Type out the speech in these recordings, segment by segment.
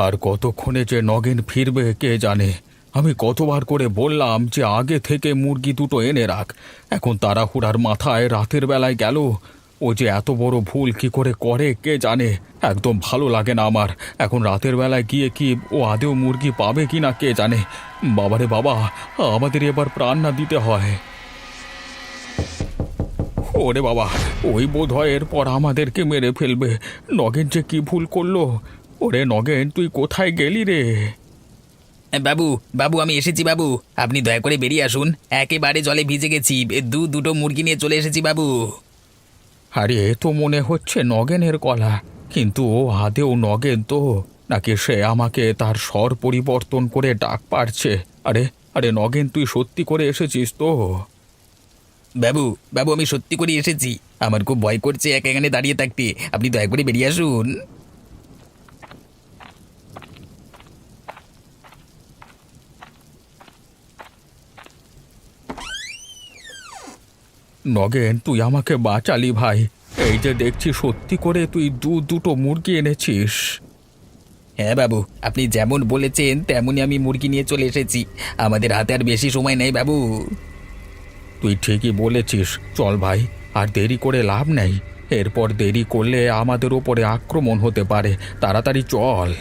আর কতক্ষণে যে নগেন ফিরবে কে জানে। আমি কতবার করে বললাম যে আগে থেকে মুরগি দুটো এনে রাখ। এখন তাড়াহুড়ার মাথায় রাতের বেলায় গেল। ও যে এত বড় ভুল কি করে করে কে জানে। একদম ভালো লাগে না আমার। এখন রাতের বেলায় গিয়ে কি ও আদেও মুরগি পাবে কি না কে জানে। বাবারে বাবা, আমাদের এবার প্রাণ না দিতে হয়। ওরে বাবা, ওই বোধ হয় এরপর আমাদেরকে মেরে ফেলবে। নগেন যে কি ভুল করলো। ওরে নগেন, তুই কোথায় গেলি রে? বাবু, বাবু আমি এসেছি বাবু। আপনি দয়া করে বেরিয়ে আসুন, একেবারে জলে ভিজে গেছি। দুটো মুরগি নিয়ে চলে এসেছি বাবু। আরে এ তো মনে হচ্ছে নগেনের গলা, কিন্তু ও আদেও নগেন তো নাকি সে আমাকে তার স্বর পরিবর্তন করে ডাক পারছে? আরে আরে নগেন, তুই সত্যি করে এসেছিস তো? বাবু, বাবু আমি সত্যি করে এসেছি। আমার খুব ভয় করছে একা এখানে দাঁড়িয়ে থাকতে। আপনি দয়া করে বেরিয়ে আসুন। নগেন, তুই আমাকে বাঁচালি ভাই। এই যে দেখছি সত্যি করে তুই দুটো মুরগি এনেছিস। হ্যাঁ বাবু, আপনি যেমন বলেছেন তেমনই আমি মুরগি নিয়ে চলে এসেছি। আমাদের হাতে আর বেশি সময় নেই বাবু। তুই ঠিকই বলেছিস। চল ভাই, আর দেরি করে লাভ নেই। এরপর দেরি করলে আমাদের ওপরে আক্রমণ হতে পারে। তাড়াতাড়ি চল।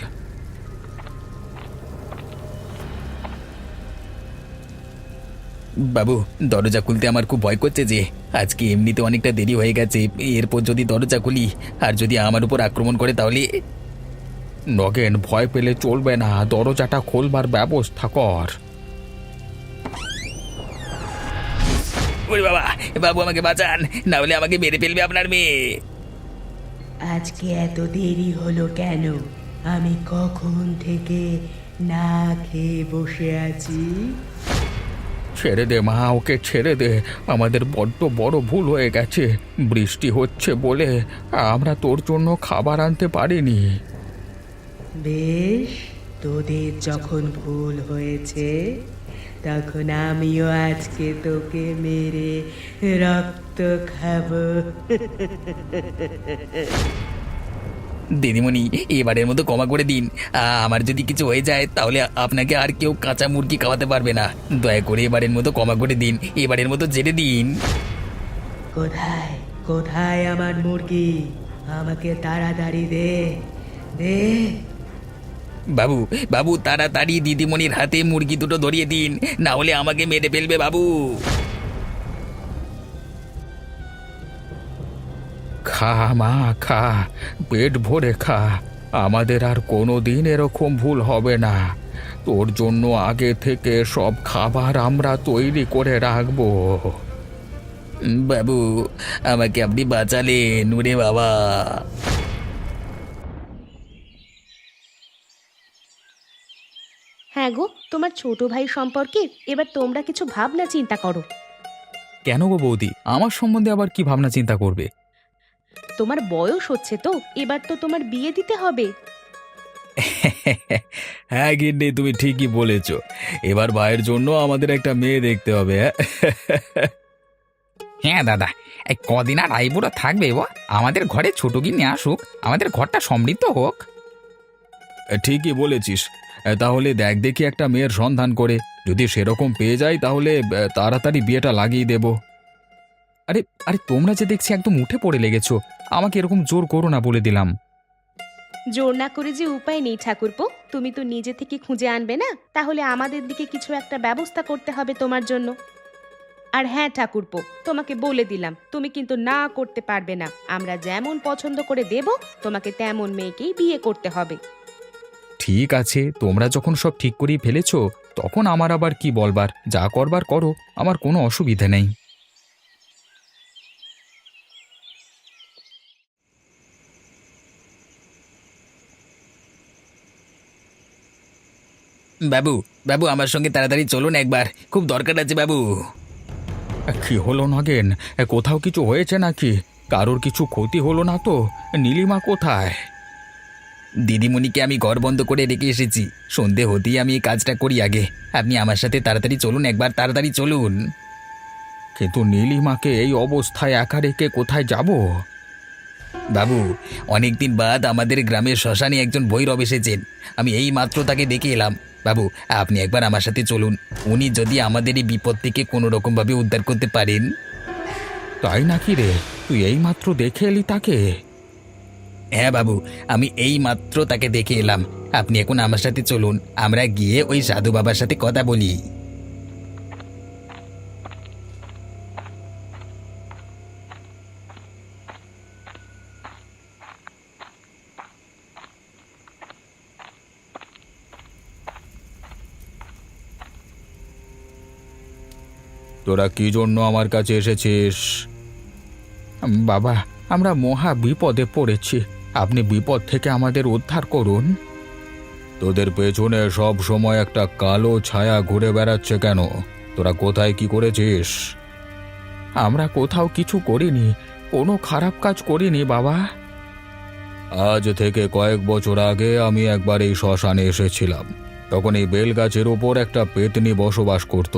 বাবু, দরজা খুলতে আমার খুব ভয় করছে যে আজকে এমনিতে অনেকটা দেরি হয়ে গেছে। এরপর যদি দরজা খুলি আর যদি আমার উপর আক্রমণ করে তাহলে। নগেন, ভয় পেলে চলবে না। দরজাটা খোলবার ব্যবস্থা কর। ওরে বাবা, বাবু আমাকে বাঁচান, না হলে আমাকে মেরে ফেলবে আপনার মেয়ে। আজকে এত দেরি হলো কেন? আমি কখন থেকে না খেয়ে বসে আছি। ছেড়ে দে মা, ওকে ছেড়ে দে। আমাদের বড্ড বড় ভুল হয়ে গেছে। বৃষ্টি হচ্ছে বলে আমরা তোর জন্য খাবার আনতে পারিনি। বেশ, তোদের যখন ভুল হয়েছে তখন আমিও আজকে তোকে মেরে রক্ত খাবো। দিদিমণি, এবারের মতো ক্ষমা করে দিন। আমার যদি কিছু হয়ে যায় তাহলে আপনাকে আর কেউ কাঁচা মুরগি খাওয়াতে পারবে না। দয়া করে এবারের মতো ক্ষমা করে দিন, এবারের মতো ছেড়ে দিন। কোথায় কোথায় আমার মুরগি? আমাকে তাড়াতাড়ি দে দে। বাবু, বাবু তাড়াতাড়ি দিদিমণির হাতে মুরগি দুটো ধরিয়ে দিন, না হলে আমাকে মেরে ফেলবে বাবু। খা মা, খা, পেট ভরে খা। আমাদের আর কোনো দিন এরকম ভুল হবে না। তোর জন্য আগে থেকে সব খাবার আমরা তৈরি করে রাখবো। বাবু, আমাকে আপনি বাঁচালেন ওরে বাবা। হ্যাঁ গো, তোমার ছোট ভাই সম্পর্কে এবার তোমরা কিছু ভাবনা চিন্তা করো। কেন গো বৌদি, আমার সম্বন্ধে আবার কি ভাবনা চিন্তা করবে? তোমার বয়স হচ্ছে তো, এবার তো তোমার বিয়ে দিতে হবে। হ্যাঁ গিন্নি, তুমি ঠিকই বলেছ। এবার ভাইয়ের জন্য আমাদের একটা মেয়ে দেখতে হবে। হ্যাঁ দাদা, এই কদিন আর আইবুড়ো থাকবে ও, আমাদের ঘরে ছোট গিন্নি আসুক, আমাদের ঘরটা সমৃদ্ধ হোক। ঠিকই বলেছিস। তাহলে দেখ দেখি একটা মেয়ের সন্ধান করে, যদি সেরকম পেয়ে যাই তাহলে তাড়াতাড়ি বিয়েটা লাগিয়ে দেব। আরে আরে, তোমরা যে দেখছি একদম উঠে পড়ে লেগেছো। আমাকে এরকম জোর করো না, বলে দিলাম। জোর না করে যে উপায় নেই ঠাকুরপো, তুমি তো নিজে থেকে খুঁজে আনবে না, তাহলে আমাদের দিকে কিছু একটা ব্যবস্থা করতে হবে তোমার জন্য। আর হ্যাঁ ঠাকুরপো, তোমাকে বলে দিলাম, তুমি কিন্তু না করতে পারবে না। আমরা যেমন পছন্দ করে দেব তোমাকে তেমন মেয়েকেই বিয়ে করতে হবে। ঠিক আছে, তোমরা যখন সব ঠিক করেই ফেলেছো, তখন আমার আবার কি বলবার? যা করবার করো, আমার কোনো অসুবিধা নেই। বাবু, বাবু আমার সঙ্গে তাড়াতাড়ি চলুন একবার, খুব দরকার আছে বাবু। কি হলো নগেন? কোথাও কিছু হয়েছে নাকি? কারোর কিছু ক্ষতি হলো না তো? নীলিমা কোথায়? দিদিমণিকে আমি ঘর বন্ধ করে রেখে এসেছি। সন্ধে হতেই আমি এই কাজটা করি আগে। আপনি আমার সাথে তাড়াতাড়ি চলুন একবার, তাড়াতাড়ি চলুন। কিন্তু নীলিমাকে এই অবস্থায় একা রেখে কোথায় যাব? বাবু, অনেকদিন বাদ আমাদের গ্রামের শ্মশানে একজন ভৈরব এসেছেন। আমি এই মাত্র তাকে দেখে এলাম। বাবু, আপনি একবার আমার সাথে চলুন। উনি যদি আমাদের এই বিপদ থেকে কোনো রকমভাবে উদ্ধার করতে পারেন। তাই নাকি রে? তুই এই মাত্র দেখে এলি তাকে? হ্যাঁ বাবু, আমি এই মাত্র তাকে দেখে এলাম। আপনি এখন আমার সাথে চলুন, আমরা গিয়ে ওই সাধু বাবার সাথে কথা বলি। তোরা কি জন্য আমার কাছে এসেছিস? বাবা, আমরা মহা বিপদে পড়েছি, আপনি বিপদ থেকে আমাদের উদ্ধার করুন। তোদের পেছনে সব সময় একটা কালো ছায়া ঘুরে বেড়াচ্ছে কেন? তোরা কোথায় কি করেছিস? আমরা কোথাও কিছু করিনি, কোনো খারাপ কাজ করিনি বাবা। আজ থেকে কয়েক বছর আগে আমি একবার এই শ্মশানে এসেছিলাম। তখন এই বেলগাছের ওপর একটা পেতনি বসবাস করত।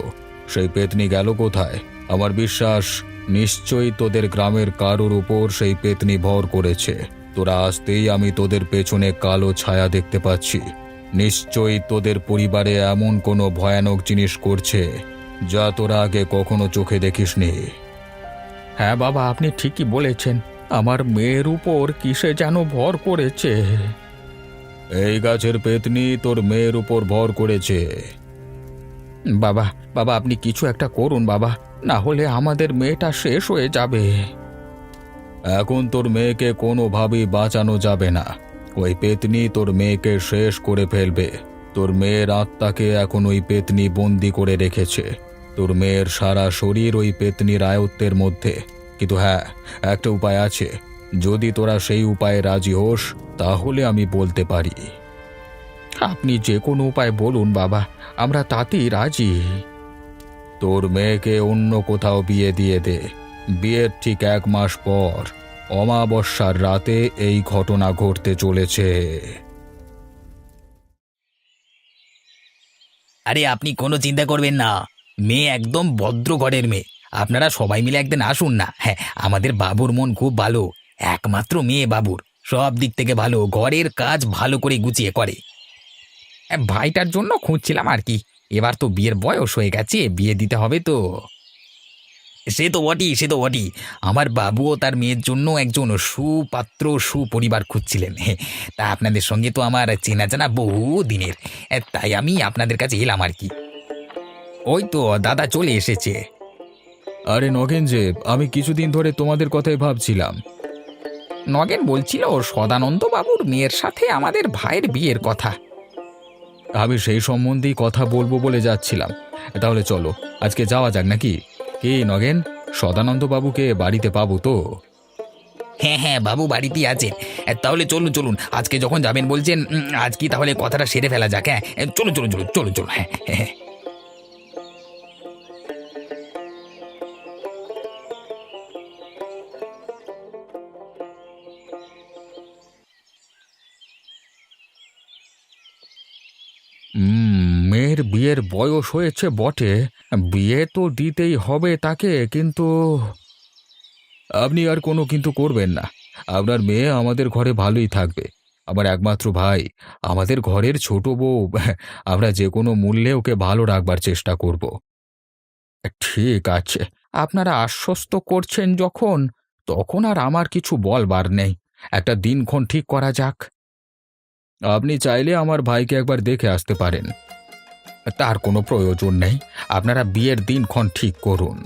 সেই পেতনি গেল কোথায়? আমার বিশ্বাস নিশ্চয়ই তোদের গ্রামের কারোর উপর সেই পেতনি ভর করেছে। তোরা আসতেই আমি তোদের পেছনে কালো ছায়া দেখতে পাচ্ছি। নিশ্চয়ই তোদের পরিবারে এমন কোনো ভয়ানক জিনিস করছে যা তোরা আগে কখনো চোখে দেখিসনি। হ্যাঁ বাবা, আপনি ঠিকই বলেছেন, আমার মেয়ের উপর কিসে যেন ভর করেছে। এই গাছের পেতনি তোর মেয়ের উপর ভর করেছে। বাবা, বাবা আপনি কিছু একটা করুন বাবা, না হলে আমাদের মেয়েটা শেষ হয়ে যাবে। এখন তোর মেয়েকে কোনোভাবেই বাঁচানো যাবে না। ওই পেতনি তোর মেয়েকে শেষ করে ফেলবে। তোর মেয়ের আত্মাকে এখন ওই পেতনি বন্দি করে রেখেছে। তোর মেয়ের সারা শরীর ওই পেতনির আয়ত্তের মধ্যে। কিন্তু হ্যাঁ, একটা উপায় আছে। যদি তোরা সেই উপায়ে রাজি হোস তাহলে আমি বলতে পারি। আপনি যে কোনো উপায় বলুন বাবা, আমরা তাতেই রাজি। তোর মেয়েকে অন্য কোথাও বিয়ে দিয়ে দে। বিয়ের ঠিক 1 মাস পর অমাবস্যার রাতে এই ঘটনা ঘটতে চলেছে। আরে আপনি কোনো চিন্তা করবেন না, মেয়ে একদম ভদ্র ঘরের মেয়ে। আপনারা সবাই মিলে একদিন আসুন না। হ্যাঁ, আমাদের বাবুর মন খুব ভালো, একমাত্র মেয়ে বাবুর, সব দিক থেকে ভালো, ঘরের কাজ ভালো করে গুছিয়ে করে। ভাইটার জন্য খুঁজছিলাম আর কি। এবার তো বিয়ের বয়স হয়ে গেছে, বিয়ে দিতে হবে তো। সে তো বটেই, সে তো বটেই। আমার বাবুও তার মেয়ের জন্য একজন সুপাত্র সুপরিবার খুঁজছিলেন। তা আপনাদের সঙ্গে তো আমার চেনা জানা বহু দিনের, তাই আমি আপনাদের কাছে এলাম আর কি। ওই তো দাদা চলে এসেছে। আরে নগেন যে, আমি কিছুদিন ধরে তোমাদের কথাই ভাবছিলাম। নগেন বলছিল সদানন্দ বাবুর মেয়ের সাথে আমাদের ভাইয়ের বিয়ের কথা। আমি সেই সম্বন্ধেই কথা বলবো বলে যাচ্ছিলাম। তাহলে চলো আজকে যাওয়া যাক নাকি? কি নগেন, সদানন্দ বাবুকে বাড়িতে পাবো তো? হ্যাঁ হ্যাঁ, বাবু বাড়িতেই আছেন। তাহলে চলুন চলুন, আজকে যখন যাবেন বলছেন, আজকে তাহলে কথাটা সেরে ফেলা যাক। হ্যাঁ, চলুন চলুন চলুন চলুন চলুন। হ্যাঁ হ্যাঁ। মেয়ের বিয়ের বয়স হয়েছে বটে, বিয়ে তো দিতেই হবে তাকে, কিন্তু আপনি আর কোনো কিন্তু করবেন না। আপনার মেয়ে আমাদের ঘরে ভালোই থাকবে। আমার একমাত্র ভাই, আমাদের ঘরের ছোট বউ, আমরা যে কোনো মূল্যে ওকে ভালো রাখবার চেষ্টা করব। ঠিক আছে, আপনারা আশ্বস্ত করছেন যখন, তখন আর আমার কিছু বলবার নেই। একটা দিনক্ষণ ঠিক করা যাক। আপনি চাইলে আমার ভাইকে একবার দেখে আসতে পারেন। তার কোনো প্রয়োজন নেই, আপনারা বিয়ের দিনক্ষণ ঠিক করুন।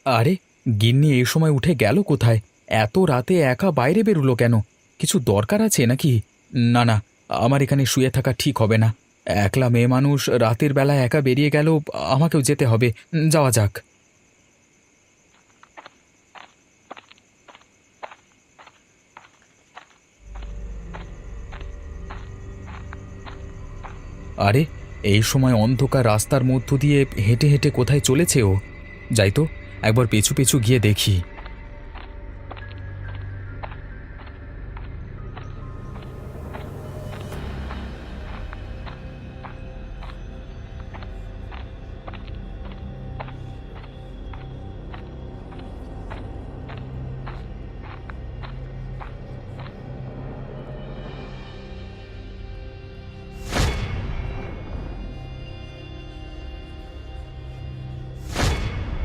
আরে গিন্নি এই সময় উঠে গেল কোথায়? এত রাতে একা বাইরে বেরুলো কেন? কিছু দরকার আছে নাকি? না না, আমার এখানে শুয়ে থাকা ঠিক হবে না। একলা মেয়ে মানুষ রাতের বেলা একা বেরিয়ে গেল, আমাকেও যেতে হবে। যাওয়া যাক। আরে এই সময় অন্ধকার রাস্তার মধ্য দিয়ে হেঁটে হেঁটে কোথায় চলেছে ও? যাই তো, একবার পিছু পিছু গিয়ে দেখি।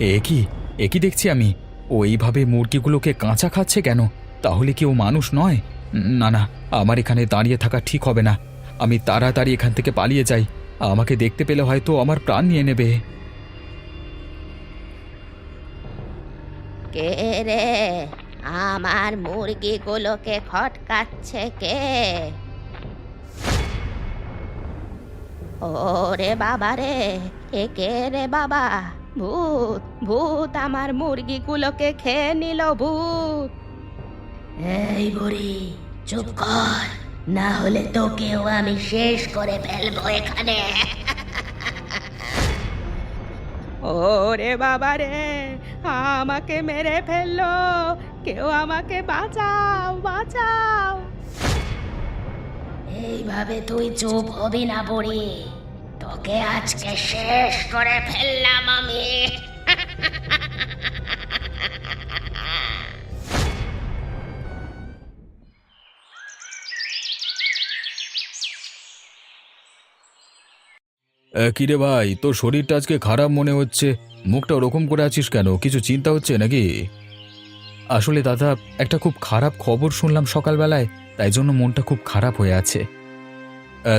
এ কি দেখছি আমি? ও এইভাবে মুরগিগুলোকে কাঁচা খাচ্ছে কেন? তাহলে কি ও মানুষ নয়? না না, আমার এখানে দাঁড়িয়ে থাকা ঠিক হবে না। আমি তাড়াতাড়ি এখান থেকে পালিয়ে যাই। আমাকে দেখতে পেলে হয়তো আমার প্রাণ নিয়ে নেবে। কে রে, আমার মুরগিগুলোকে খটকাচ্ছে কে? ওরে বাবা রে, এ কে রে বাবা? ভূত, ভূত আমার মুরগিগুলোকে খেয়ে নিল, ভূত! এই বুড়ি, চুপ কর, না হলে তোকেও আমি শেষ করে ফেলবো এখানে। ওরে বাবা রে, আমাকে মেরে ফেললো! কেউ আমাকে বাঁচাও, বাঁচাও! এইভাবে তুই চুপ হবি না বুড়ি, তোকে আজকে শেষ করে ফেললাম আমি। কিরে ভাই, তোর শরীরটা আজকে খারাপ মনে হচ্ছে। মুখটা ওরকম করে আছিস কেন? কিছু চিন্তা হচ্ছে নাকি? আসলে দাদা, একটা খুব খারাপ খবর শুনলাম সকালবেলায়, তাই জন্য মনটা খুব খারাপ হয়ে আছে।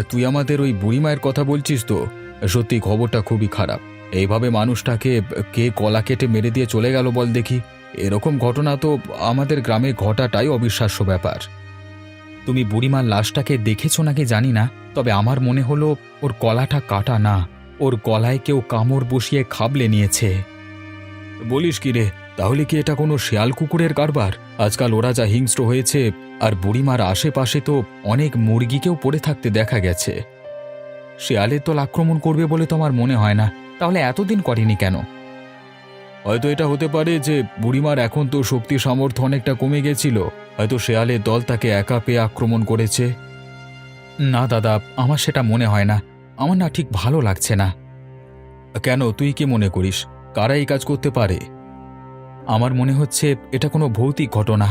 তুই আমাদের ওই বুড়িমায়ের কথা বলছিস তো? সত্যি খবরটা খুবই খারাপ। এইভাবে মানুষটাকে কে গলা কেটে মেরে দিয়ে চলে গেল বল দেখি। এরকম ঘটনা তো আমাদের গ্রামে ঘটাটাই অবিশ্বাস্য ব্যাপার। তুমি বুড়িমার লাশটাকে দেখেছো নাকি জানি না, তবে আমার মনে হলো ওর গলাটা কাটা না, ওর গলায় কেউ কামড় বসিয়ে খাবলে নিয়েছে। বলিস কি রে? তাহলে কি এটা কোনো শেয়াল কুকুরের কারবার? আজকাল ওরা যা হিংস্র হয়েছে, আর বুড়িমার আশেপাশে তো অনেক মুরগিকেও পড়ে থাকতে দেখা গেছে। শেয়ালের দল আক্রমণ করবে বলে তো আমার মনে হয় না, তাহলে এতদিন করেনি কেন? হয়তো এটা হতে পারে যে বুড়িমার এখন তো শক্তি সামর্থ্য অনেকটা কমে গেছিল, হয়তো শেয়ালের দল তাকে একা পেয়ে আক্রমণ করেছে। না দাদা, আমার সেটা মনে হয় না। আমার না ঠিক ভালো লাগছে না। কেন, তুই কি মনে করিস কারা এই কাজ করতে পারে? আমার মনে হচ্ছে এটা কোনো ভৌতিক ঘটনা।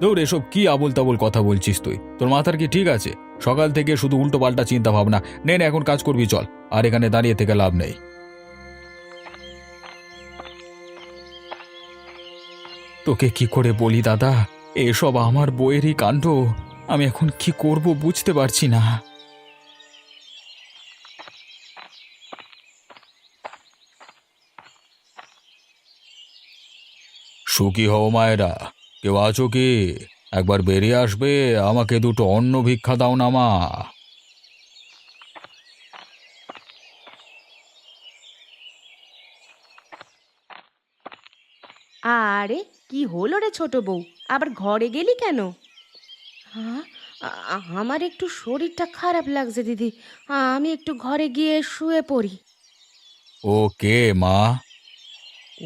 দৌড়, এসব কি আবোল তাবোল কথা বলছিস তুই? তোর মাথার কি ঠিক আছে? সকাল থেকে শুধু উল্টো পাল্টা চিন্তা ভাবনা। নে এখন কাজ করবি, চল। আর এখানে দাঁড়িয়ে থেকে লাভ নেই। তোকে কি করে বলি দাদা, এসব আমার বইয়েরই কাণ্ড। আমি এখন কি করব বুঝতে পারছি না। সুখী হও মায়েরা, কেউ আছো কি? একবার বেরিয়ে আসবে, আমাকে দুটো অন্ন ভিক্ষা দাও না মা। আরে, কি হলো রে ছোট বউ? আবার ঘরে গেলি কেন? হ্যাঁ, আমার একটু শরীরটা খারাপ লাগছে দিদি। আমি একটু ঘরে গিয়ে শুয়ে পড়ি। ও কে মা?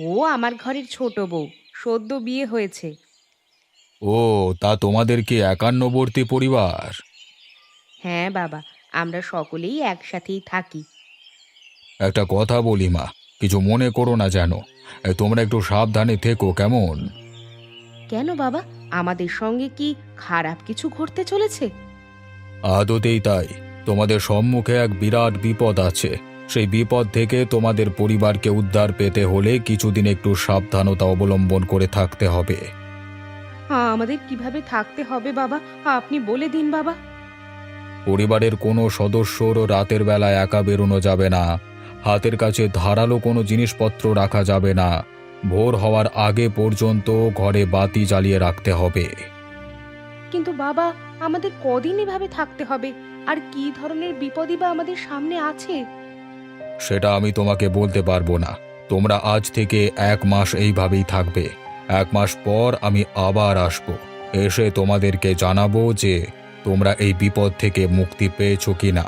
ও আমার ঘরের ছোট বউ, সদ্য বিয়ে হয়েছে। ও, তা তোমাদের কি একান্নবর্তী পরিবার? হ্যাঁ বাবা, আমরা সকলেই একসাথেই থাকি। একটা কথা বলি মা, কিছু মনে করো না যেন। তোমরা একটু সাবধানে থেকো, কেমন? কেন বাবা, আমাদের সঙ্গে কি খারাপ কিছু ঘটতে চলেছে? আদতেই তাই। তোমাদের সম্মুখে এক বিরাট বিপদ আছে। সেই বিপদ থেকে তোমাদের পরিবারকে উদ্ধার পেতে হলে কিছুদিন একটু সাবধানতা অবলম্বন করে থাকতে হবে। আমাদের কিভাবে থাকতে হবে বাবা? আপনি বলে দিন বাবা। পরিবারের কোনো সদস্যর রাতের বেলায় একা বেরোনো যাবে না। হাতের কাছে ধারালো কোনো জিনিসপত্র রাখা যাবে না। ভোর হওয়ার আগে পর্যন্ত ঘরে বাতি জ্বালিয়ে রাখতে হবে। কিন্তু বাবা, আমাদের কদিন এভাবে থাকতে হবে? আর কি ধরনের বিপদই বা আমাদের সামনে আছে? সেটা আমি তোমাকে বলতে পারবো না। তোমরা আজ থেকে 1 মাস এইভাবেই থাকবে। 1 মাস পর আমি আবার আসব, এসে তোমাদেরকে জানাবো যে তোমরা এই বিপদ থেকে মুক্তি পেয়েছো কিনা।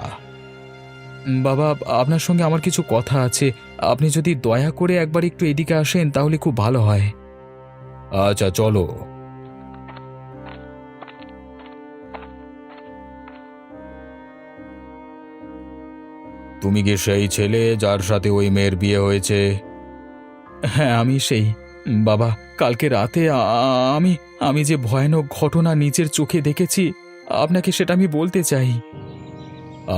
বাবা, আপনার সঙ্গে আমার কিছু কথা আছে। আপনি যদি দয়া করে একবার একটু এদিকে আসেন তাহলে খুব ভালো হয়। আচ্ছা চলো। তুমি কি সেই ছেলে যার সাথে ওই মেয়ের বিয়ে হয়েছে? হ্যাঁ, আমি সেই। বাবা, কালকে রাতে আমি আমি যে ভয়ানক ঘটনা নিজের চোখে দেখেছি, আপনাকে সেটা আমি বলতে চাই।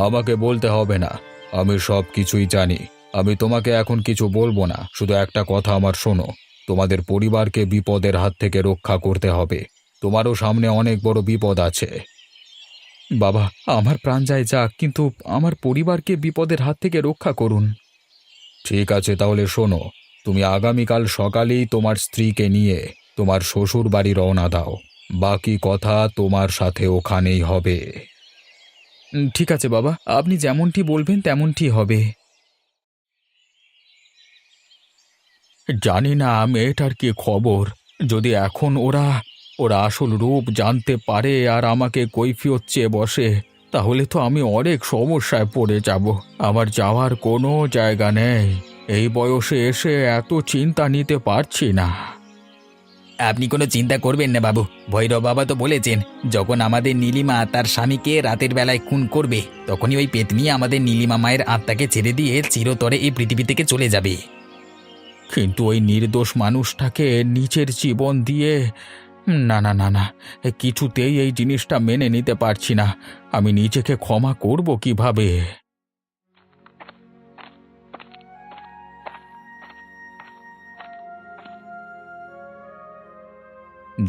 আমাকে বলতে হবে না, আমি সব কিছুই জানি। আমি তোমাকে এখন কিছু বলবো না, শুধু একটা কথা আমার শোনো। তোমাদের পরিবারকে বিপদের হাত থেকে রক্ষা করতে হবে। তোমারও সামনে অনেক বড় বিপদ আছে। বাবা, আমার প্রাণ যায় যাক, কিন্তু আমার পরিবারকে বিপদের হাত থেকে রক্ষা করুন। ঠিক আছে, তাহলে শোনো, তুমি আগামীকাল সকালেই তোমার স্ত্রীকে নিয়ে তোমার শ্বশুর বাড়ি রওনা দাও। বাকি কথা তোমার সাথে ওখানেই হবে। ঠিক আছে বাবা, আপনি যেমনটি বলবেন তেমনটি হবে। জানি না মেয়েটার কি খবর। যদি এখন ওরা আসল রূপ জানতে পারে আর আমাকে কৈফিয়ত চেয়ে বসে, তাহলে তো আমি অনেক সমস্যায় পড়ে যাব। আমার যাওয়ার কোনো জায়গা নেই। এই বয়সে এসে এত চিন্তা নিতে পারছি না। আপনি কোনো চিন্তা করবেন না বাবু, ভৈরব বাবা তো বলেছেন যখন আমাদের নীলিমা তার স্বামীকে রাতের বেলায় খুন করবে, তখনই ওই পেতনি আমাদের নীলিমা মায়ের আত্মাকে ছেড়ে দিয়ে চিরতরে এই পৃথিবী থেকে চলে যাবে। কিন্তু ওই নির্দোষ মানুষটাকে নিজের জীবন দিয়ে, না না না না, কিছুতেই এই জিনিসটা মেনে নিতে পারছি না। আমি নিজেকে ক্ষমা করব কিভাবে?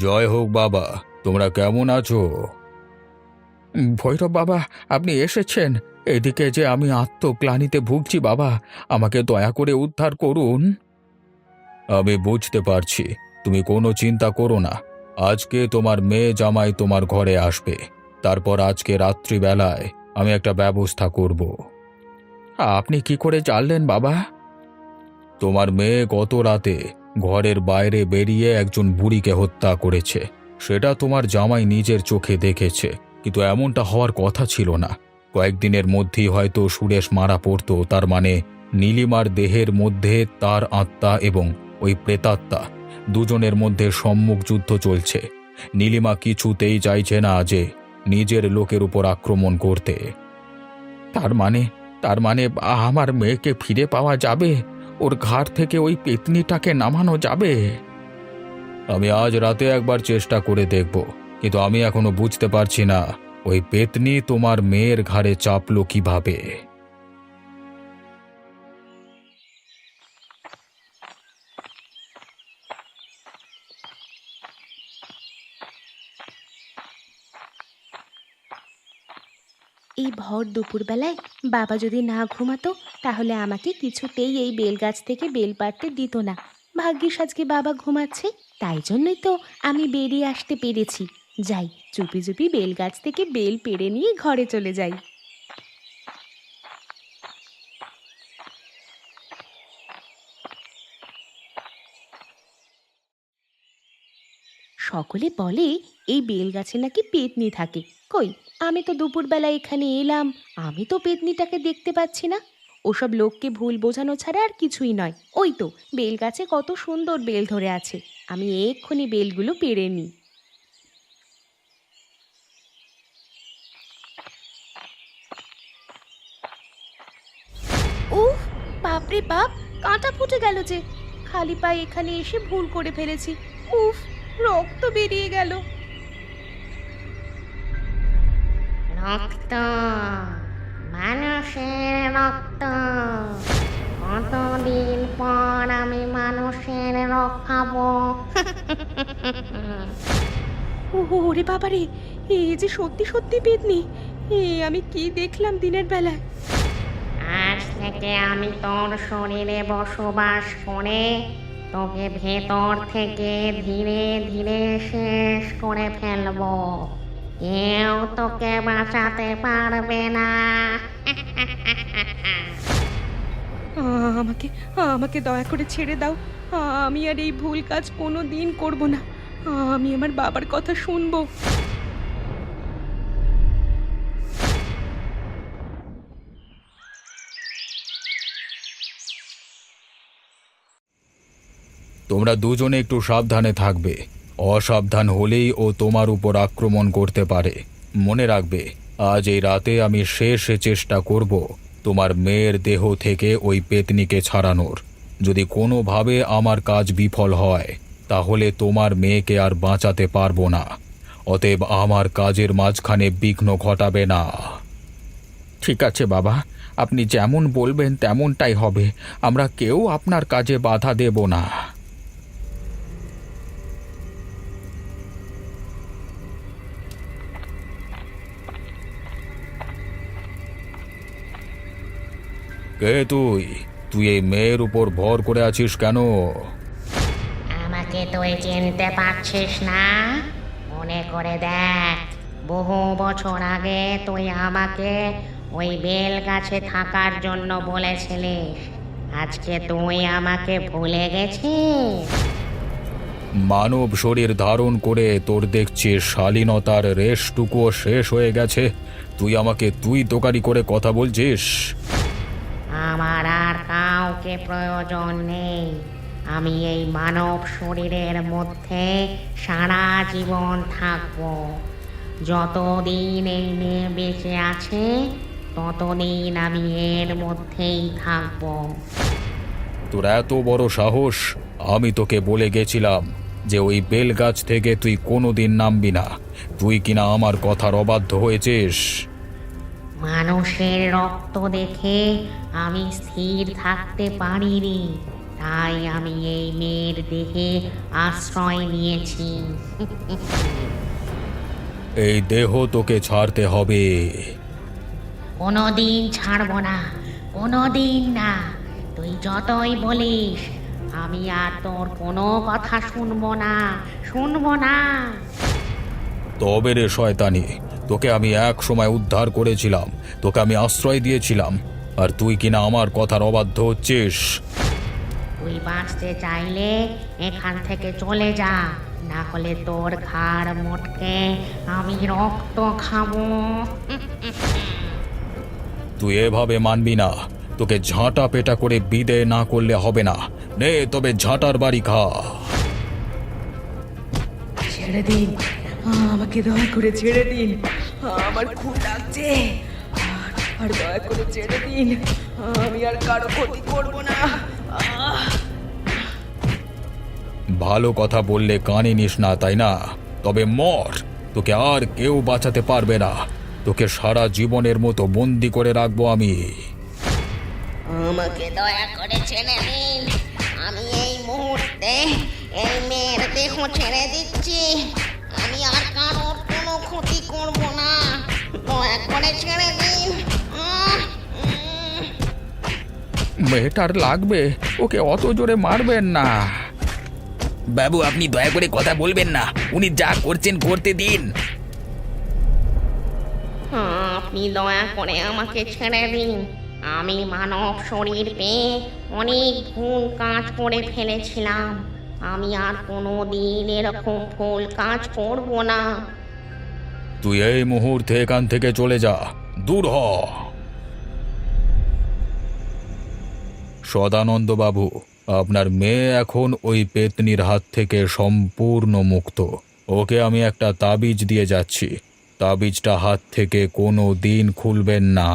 জয় হোক বাবা, তোমরা কেমন আছো? ভৈরব বাবা, আপনি এসেছেন? এদিকে যে আমি আত্মগ্লানিতে ভুগছি বাবা, আমাকে দয়া করে উদ্ধার করুন। আমি বুঝতে পারছি, তুমি কোনো চিন্তা করো না। আজকে তোমার মেয়ে জামাই তোমার ঘরে আসবে। তারপর আজকে রাত্রিবেলায় আমি একটা ব্যবস্থা করব। আপনি কি করে জানলেন বাবা? তোমার মেয়ে গত রাতে ঘরের বাইরে বেরিয়ে একজন বুড়িকে হত্যা করেছে। সেটা তোমার জামাই নিজের চোখে দেখেছে, কিন্তু এমনটা হওয়ার কথা ছিল না। কয়েকদিনের মধ্যেই হয়তো সুরেশ মারা পড়তো। তার মানে নীলিমার দেহের মধ্যে তার আত্মা এবং ওই প্রেতাত্মা দুজনের মধ্যে সম্মুখ যুদ্ধ চলছে। নীলিমা কিছুতেই চাইছে না যে নিজের লোকের উপর আক্রমণ করতে। তার মানে আমার মেয়েকে ফিরে পাওয়া যাবে? ওর ঘাড় থেকে ওই পেতনিটাকে নামানো যাবে? আমি আজ রাতে একবার চেষ্টা করে দেখব, কিন্তু আমি এখনো বুঝতে পারছি না ওই পেতনি তোমার মেয়ের ঘাড়ে চাপলো কিভাবে। এই ভর দুপুরবেলায় বাবা যদি না ঘুমাতো, তাহলে আমাকে কিছুতেই এই বেল গাছ থেকে বেল পাড়তে দিত না। ভাগ্যিস আজকে বাবা ঘুমাচ্ছে, তাই জন্যই তো আমি বেরিয়ে আসতে পেরেছি। যাই, চুপি চুপি বেল গাছ থেকে বেল পেড়ে নিয়ে ঘরে চলে যাই। সকলে বলে এই বেল গাছে নাকি পেতনি থাকে। কই, আমি তো দুপুরবেলা এখানে এলাম, আমি তো পেতনিটাকে দেখতে পাচ্ছি না। ওসব লোককে ভুল বোঝানো ছাড়া আর কিছুই নয়। ওই তো বেল গাছে কত সুন্দর বেল ধরে আছে, আমি এক্ষুনি বেলগুলো পেড়ে নিই। উফ, বাপরে বাপ, কাঁটা ফুটে গেল যে! খালি পায়ে এখানে এসে ভুল করে ফেলেছি। উফ, রক্ত বেরিয়ে গেল। রক্ত, মানুষের রক্ত। কতদিন পর আমি মানুষের রক্ত খাবো। ওরে বাবারে, এই যে সত্যি সত্যি পেতনি! আমি কি দেখলাম দিনের বেলায়! আজ থেকে আমি তোর শরীরে বসবাস করে তোকে ভেতর থেকে ধীরে ধীরে শেষ করে ফেলবো। কেউ তোকে বাঁচাতে পারবে না। আমাকে আমাকে দয়া করে ছেড়ে দাও। আমি আর এই ভুল কাজ কোনো দিন করবো না। আমি আমার বাবার কথা শুনবো। তোমরা দুজনে একটু সাবধানে থাকবে। অসাবধান হলেই ও তোমার উপর আক্রমণ করতে পারে। মনে রাখবে, আজ এই রাতে আমি শেষ চেষ্টা করব তোমার মেয়ের দেহ থেকে ওই পেতনিকে ছাড়ানোর। যদি কোনোভাবে আমার কাজ বিফল হয়, তাহলে তোমার মেয়েকে আর বাঁচাতে পারবো না। অতএব আমার কাজের মাঝখানে বিঘ্ন ঘটাবে না। ঠিক আছে বাবা, আপনি যেমন বলবেন তেমনটাই হবে। আমরা কেউ আপনার কাজে বাধা দেব না। কে তুই? তুই এই মেয়ের উপর ভর করে আছিস কেন? আমাকে তুই চিনতে পারছিস না? মনে করে দেখ, বহু বছর আগে তুই আমাকে ওই বেল গাছে থাকার জন্য বলেছিলিস। আজকে তুই আমাকে ভুলে গেছিস? মানব শরীর ধারণ করে তোর দেখছি শালীনতার রেশটুকুও শেষ হয়ে গেছে। তুই আমাকে তুই তোকারি করে কথা বলছিস? আমার আর কাউকে প্রয়োজন নেই। আমি এই মানব শরীরের মধ্যে সারা জীবন থাকব। যতদিন এই মেয়ে বেঁচে আছে ততদিন আমি এর মধ্যেই থাকব। তোর এত বড় সাহস! আমি তোকে বলে গেছিলাম যে ওই বেল গাছ থেকে তুই কোনোদিন নামবি না। তুই কিনা আমার কথার অবাধ্য হয়েছিস। মানুষের রক্ত দেখে আমি স্থির থাকতে পারিনি, তাই আমি এই মেয়ের দেহে আশ্রয় নিয়েছি। এই দেহ তোকে ছাড়তে হবে। কোনোদিন ছাড়বো না, কোনোদিন না। তুই যতই বলিস, আমি আর তোর কোনো কথা শুনবো না, শুনবো না। তবে রে শয়তানি, তোকে আমি এক সময় উদ্ধার করেছিলাম, তোকে আমি আশ্রয় দিয়েছিলাম, আর তুই কিনা আমার কথার অবাধ্য হচ্ছিস। তুই বাঁচতে চাইলে এখান থেকে চলে যা, না হলে তোর ঘাড় মোটকে আমি রক্ত খাবো। তুই এভাবে মানবি না। তোকে ঝাঁটা পেটা করে বিদে না করলে হবে না। নে তবে ঝাঁটার বাড়ি খা। ছেড়ে দিন, আমাকে দয়া করে ছেড়ে দিন। আমার খুব লাগছে। আর দয়া করে ছেড়ে দিন, আমি আর কারো ক্ষতি করব না। ভালো কথা বললে কানে নিস না, তাই না? তবে মর। তোকে আর কেউ বাঁচাতে পারবে না। তোকে সারা জীবনের মতো বন্দি করে রাখবো আমি। আমাকে দয়া করে ছেড়ে দিন। আমি এই মুহূর্তে এই মেয়ের দেহ ছেড়ে দিচ্ছি। আমি আর কারোর কোনো ক্ষতি করব না। দয়া করে ছেড়ে দিন। মেয়েটার লাগবে, ওকে অত জোরে মারবেন না। বাবু, আপনি দয়া করে কথা বলবেন না। উনি যা করছেন করতে দিন। আপনি দয়া করে আমাকে ছেড়ে দিন। আমি মানব শরীর পেয়ে অনেক ভুল কাজ করে ফেলেছিলাম। আমি আর কোনো দিন এরকম ভুল কাজ করব না। তুই এই মুহূর্তে এখান থেকে চলে যা, দূর হ। সদানন্দ বাবু, আপনার মেয়ে এখন ওই পেতনির হাত থেকে সম্পূর্ণ মুক্ত। ওকে আমি একটা তাবিজ দিয়ে যাচ্ছি। তাবিজটা হাত থেকে কোনো দিন খুলবেন না।